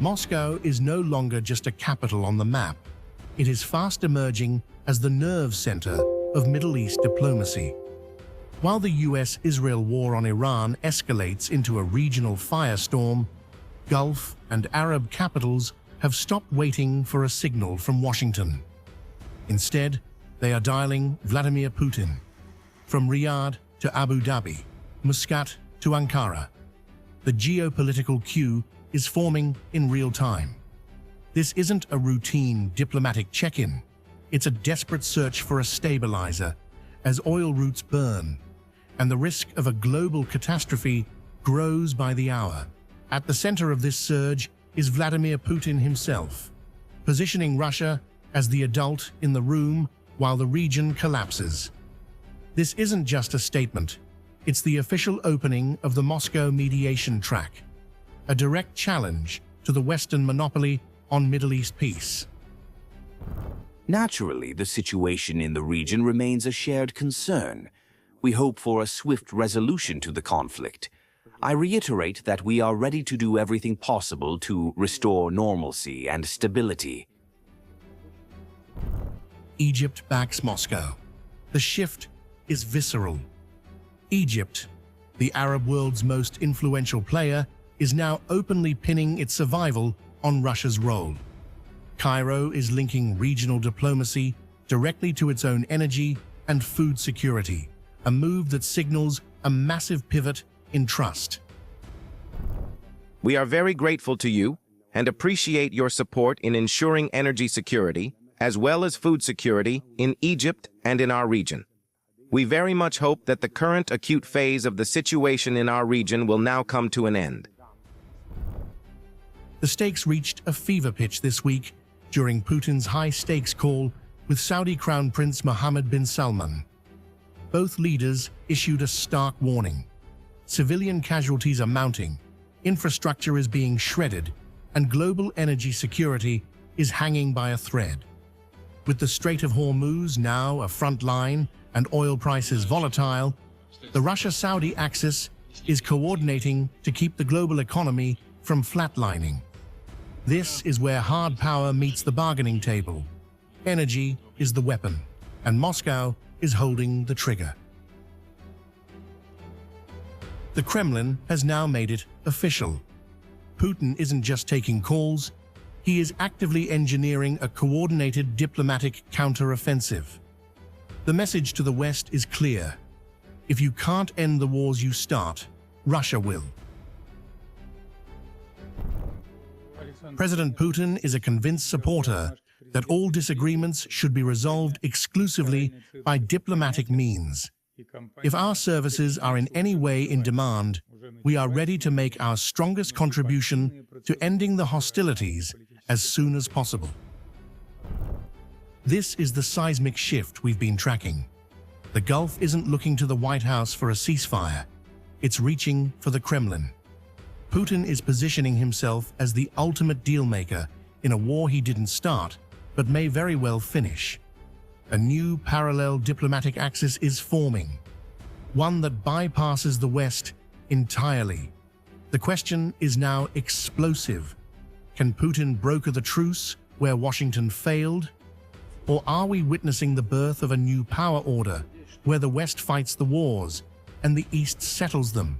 Moscow is no longer just a capital on the map. It is fast emerging as the nerve center of Middle East diplomacy. While the US-Israel war on Iran escalates into a regional firestorm, Gulf and Arab capitals have stopped waiting for a signal from Washington. Instead, they are dialing Vladimir Putin. From Riyadh to Abu Dhabi, Muscat to Ankara, the geopolitical queue is forming in real time. This isn't a routine diplomatic check-in. It's a desperate search for a stabilizer as oil routes burn, and the risk of a global catastrophe grows by the hour. At the center of this surge is Vladimir Putin himself, positioning Russia as the adult in the room while the region collapses. This isn't just a statement. It's the official opening of the Moscow mediation track, a direct challenge to the Western monopoly on Middle East peace. Naturally, the situation in the region remains a shared concern. We hope for a swift resolution to the conflict. I reiterate that we are ready to do everything possible to restore normalcy and stability. Egypt backs Moscow. The shift is visceral. Egypt, the Arab world's most influential player, is now openly pinning its survival on Russia's role. Cairo is linking regional diplomacy directly to its own energy and food security, a move that signals a massive pivot in trust. We are very grateful to you and appreciate your support in ensuring energy security, as well as food security, in Egypt and in our region. We very much hope that the current acute phase of the situation in our region will now come to an end. The stakes reached a fever pitch this week during Putin's high-stakes call with Saudi Crown Prince Mohammed bin Salman. Both leaders issued a stark warning. Civilian casualties are mounting, infrastructure is being shredded, and global energy security is hanging by a thread. With the Strait of Hormuz now a front line and oil prices volatile, the Russia-Saudi axis is coordinating to keep the global economy from flatlining. This is where hard power meets the bargaining table. Energy is the weapon, and Moscow is holding the trigger. The Kremlin has now made it official. Putin isn't just taking calls, he is actively engineering a coordinated diplomatic counter-offensive. The message to the West is clear. If you can't end the wars you start, Russia will. President Putin is a convinced supporter that all disagreements should be resolved exclusively by diplomatic means. If our services are in any way in demand, we are ready to make our strongest contribution to ending the hostilities as soon as possible. This is the seismic shift we've been tracking. The Gulf isn't looking to the White House for a ceasefire. It's reaching for the Kremlin. Putin is positioning himself as the ultimate dealmaker in a war he didn't start, but may very well finish. A new parallel diplomatic axis is forming, one that bypasses the West entirely. The question is now explosive. Can Putin broker the truce where Washington failed? Or are we witnessing the birth of a new power order where the West fights the wars and the East settles them?